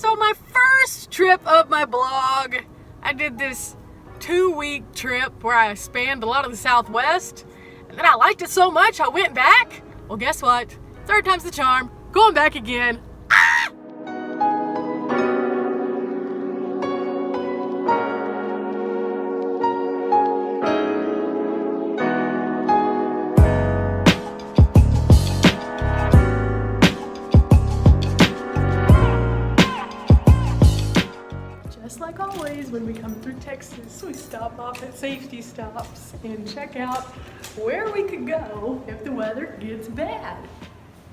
So my first trip of my blog, I did this 2-week trip where I spanned a lot of the Southwest, and then I liked it so much I went back. Well, guess what? Third time's the charm. Going back again. Ah! Just like always, when we come through Texas, we stop off at safety stops and check out where we could go if the weather gets bad.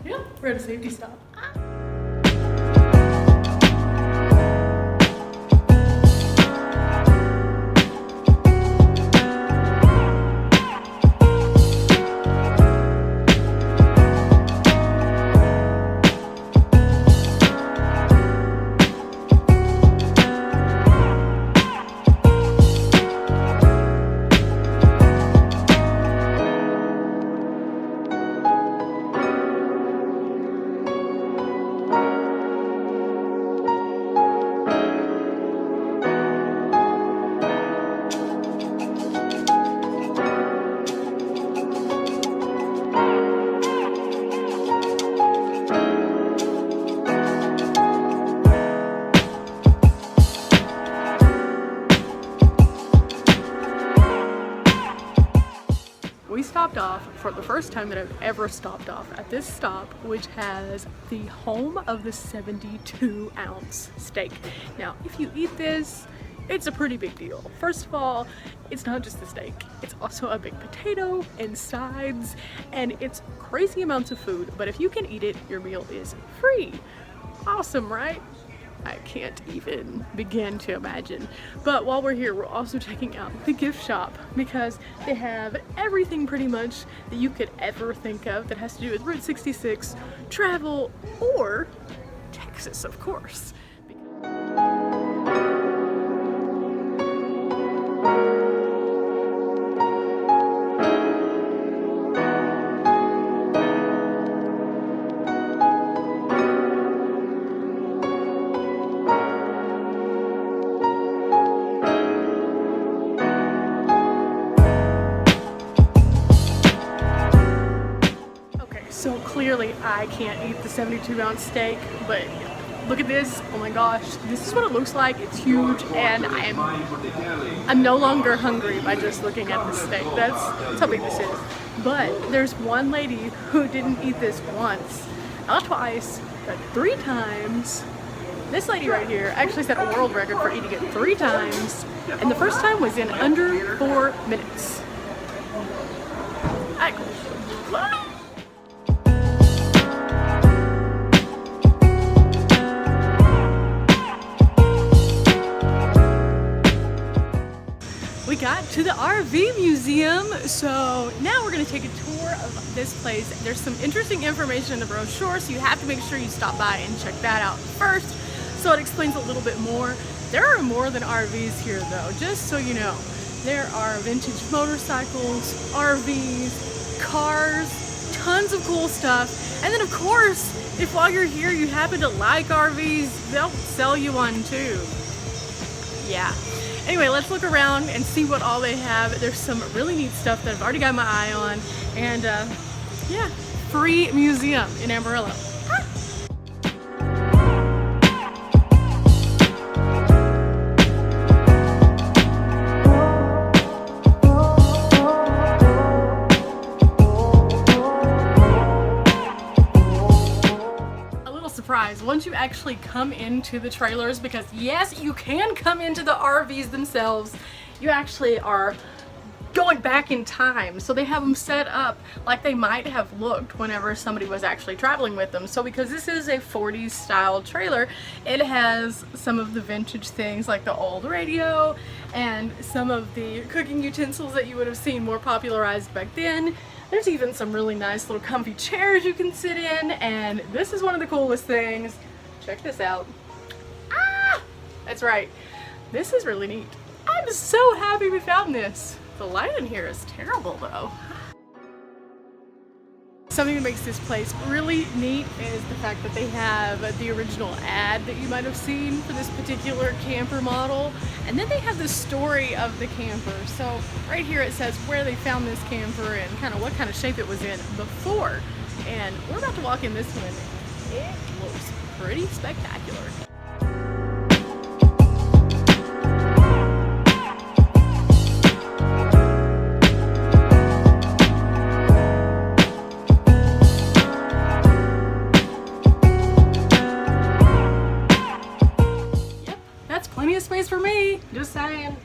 Yeah, we're at a safety stop. We stopped off for the first time that I've ever stopped off at this stop, which has the home of the 72-ounce steak. Now, if you eat this, it's a pretty big deal. First of all, it's not just the steak, it's also a big potato and sides, and it's crazy amounts of food, but if you can eat it, your meal is free. Awesome, right? I can't even begin to imagine. But while we're here, we're also checking out the gift shop because they have everything pretty much that you could ever think of that has to do with Route 66, travel, or Texas, of course. So clearly I can't eat the 72-ounce steak, but look at this. Oh my gosh, this is what it looks like. It's huge, and I'm no longer hungry by just looking at this steak. That's how big this is. But there's one lady who didn't eat this once, not twice, but 3 times. This lady right here actually set a world record for eating it 3 times, and the first time was in under 4 minutes. We got to the RV museum, so now we're going to take a tour of this place. There's some interesting information in the brochure, so you have to make sure you stop by and check that out first, so it explains a little bit more. There are more than RVs here though, just so you know. There are vintage motorcycles, RVs, cars, tons of cool stuff, and then of course, if while you're here you happen to like RVs, they'll sell you one too. Yeah. Anyway, let's look around and see what all they have. There's some really neat stuff that I've already got my eye on. And yeah, free museum in Amarillo. Once you actually come into the trailers, because yes, you can come into the RVs themselves, you actually are going back in time. So they have them set up like they might have looked whenever somebody was actually traveling with them. So because this is a 40s style trailer, it has some of the vintage things like the old radio and some of the cooking utensils that you would have seen more popularized back then. There's even some really nice little comfy chairs you can sit in, and this is one of the coolest things. Check this out. Ah! That's right. This is really neat. I'm so happy we found this. The light in here is terrible though. something that makes this place really neat is the fact that they have the original ad that you might have seen for this particular camper model, and then they have the story of the camper. So right here it says where they found this camper and kind of what kind of shape it was in before. And we're about to walk in this one. It looks pretty spectacular. Space for me, just saying.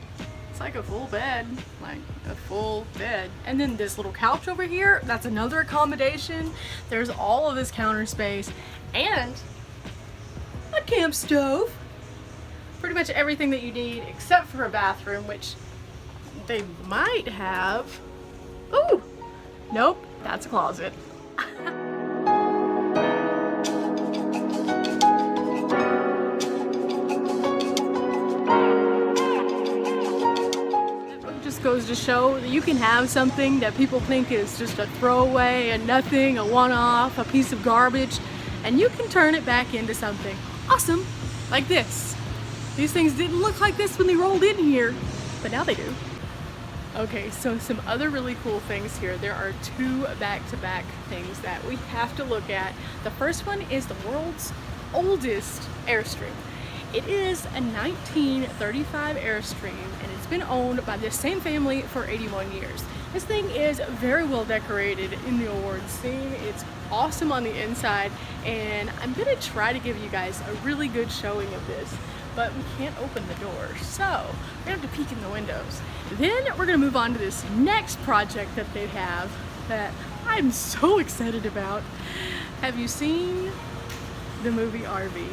It's like a full bed, like a full bed. And then this little couch over here, that's another accommodation. There's all of this counter space and a camp stove. Pretty much everything that you need except for a bathroom, which they might have. Ooh, nope, that's a closet. Goes to show that you can have something that people think is just a throwaway, a nothing, a one-off, a piece of garbage, and you can turn it back into something awesome like this. These things didn't look like this when they rolled in here, but now they do. Okay, so some other really cool things here. There are two back-to-back things that we have to look at. The first one is the world's oldest Airstream. It is a 1935 Airstream, and it's been owned by this same family for 81 years. This thing is very well decorated in the awards scene. It's awesome on the inside, and I'm gonna try to give you guys a really good showing of this, but we can't open the door, so we're gonna have to peek in the windows. Then we're gonna move on to this next project that they have that I'm so excited about. Have you seen the movie RV?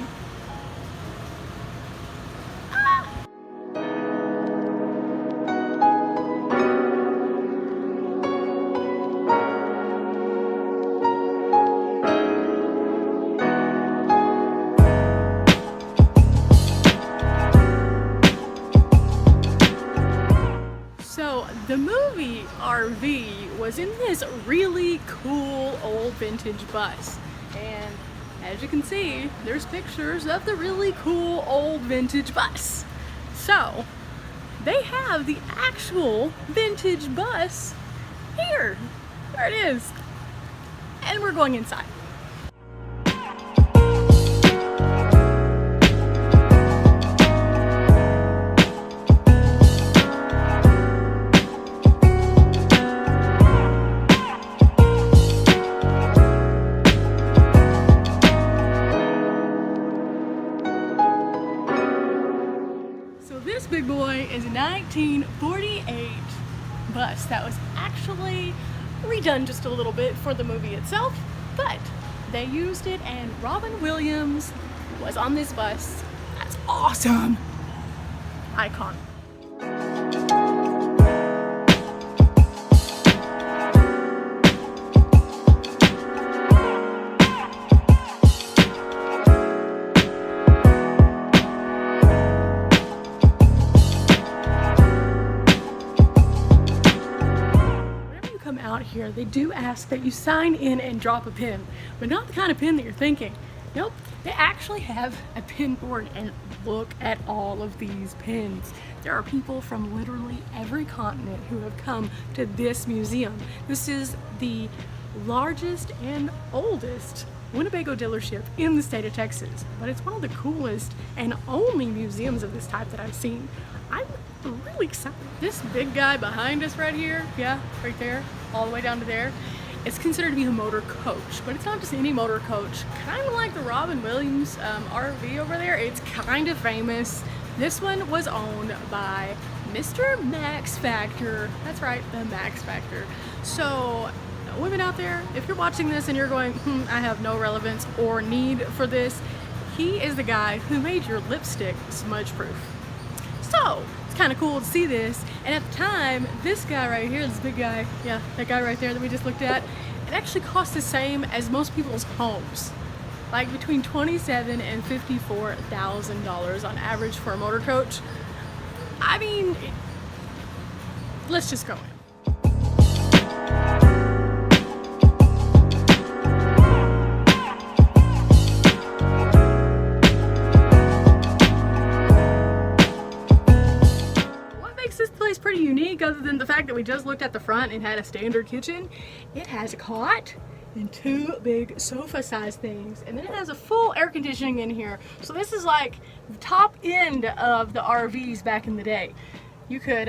The movie RV was in this really cool old vintage bus, and as you can see, there's pictures of the really cool old vintage bus. So they have the actual vintage bus here. There it is. And we're going inside. This big boy is a 1948 bus that was actually redone just a little bit for the movie itself, but they used it and Robin Williams was on this bus. That's awesome. Icon. Out here, they do ask that you sign in and drop a pin, but not the kind of pin that you're thinking. Nope, they actually have a pin board, and look at all of these pins. There are people from literally every continent who have come to this museum. This is the largest and oldest Winnebago dealership in the state of Texas, but it's one of the coolest and only museums of this type that I've seen. I'm really excited. This big guy behind us right here, yeah, right there, all the way down to there, it's considered to be a motor coach, but it's not just any motor coach. Kind of like the Robin Williams RV over there, it's kind of famous. This one was owned by Mr. Max Factor. That's right, the Max Factor. So women out there, if you're watching this and you're going, I have no relevance or need for this, he is the guy who made your lipstick smudge proof. So it's kind of cool to see this. And at the time, this guy right here, this big guy, yeah, that guy right there that we just looked at, it actually cost the same as most people's homes. Like between $27,000 and $54,000 on average for a motor coach. I mean, let's just go in. pretty unique other than the fact that we just looked at the front and had a standard kitchen. It has a cot and 2 big sofa-sized things, and then it has a full air conditioning in here. So this is like the top end of the RVs back in the day. You could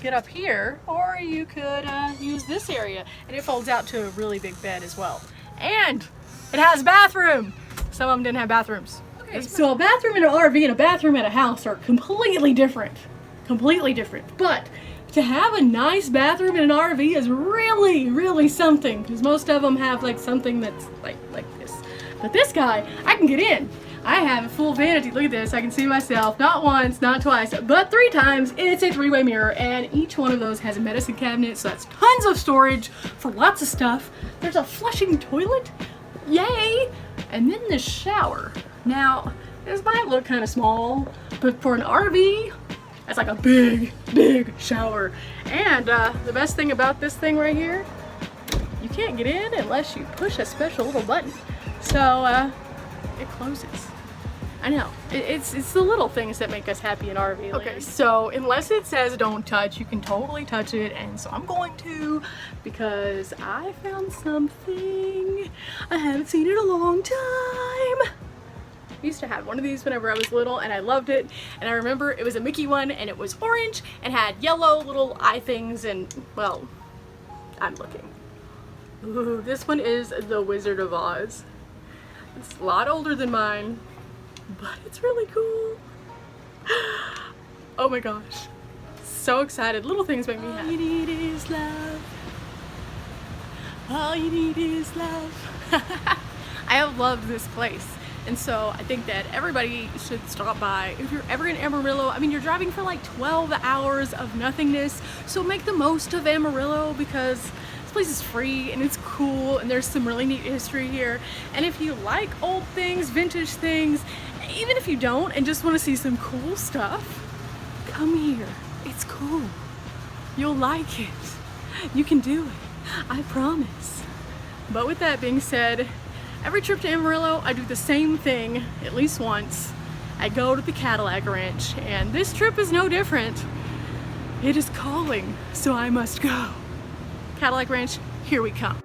get up here, or you could use this area, and it folds out to a really big bed as well. And it has a bathroom. Some of them didn't have bathrooms. Okay, so a bathroom in an RV and a bathroom at a house are completely different. Completely different. But to have a nice bathroom in an RV is really, really something, because most of them have like something that's like this. But this guy, I can get in. I have a full vanity. Look at this. I can see myself not once, not twice, but 3 times. It's a 3-way mirror, and each one of those has a medicine cabinet, so that's tons of storage for lots of stuff. There's a flushing toilet. Yay! And then the shower. Now, this might look kind of small, but for an RV, that's like a big, big shower. And the best thing about this thing right here, you can't get in unless you push a special little button. So it closes. I know, it's the little things that make us happy in RV land. Okay, so unless it says don't touch, you can totally touch it, and so I'm going to, because I found something I haven't seen in a long time. I used to have one of these whenever I was little, and I loved it, and I remember it was a Mickey one, and it was orange and had yellow little eye things, and well, I'm looking. Ooh, this one is the Wizard of Oz. It's a lot older than mine, but it's really cool. Oh my gosh, so excited. Little things make me happy. All you need is love. All you need is love. I have loved this place, and so I think that everybody should stop by. If you're ever in Amarillo, I mean, you're driving for like 12 hours of nothingness, so make the most of Amarillo, because this place is free and it's cool, and there's some really neat history here. And if you like old things, vintage things, even if you don't and just want to see some cool stuff, come here. It's cool. You'll like it. You can do it. I promise. But with that being said, every trip to Amarillo, I do the same thing at least once. I go to the Cadillac Ranch, and this trip is no different. It is calling, so I must go. Cadillac Ranch, here we come.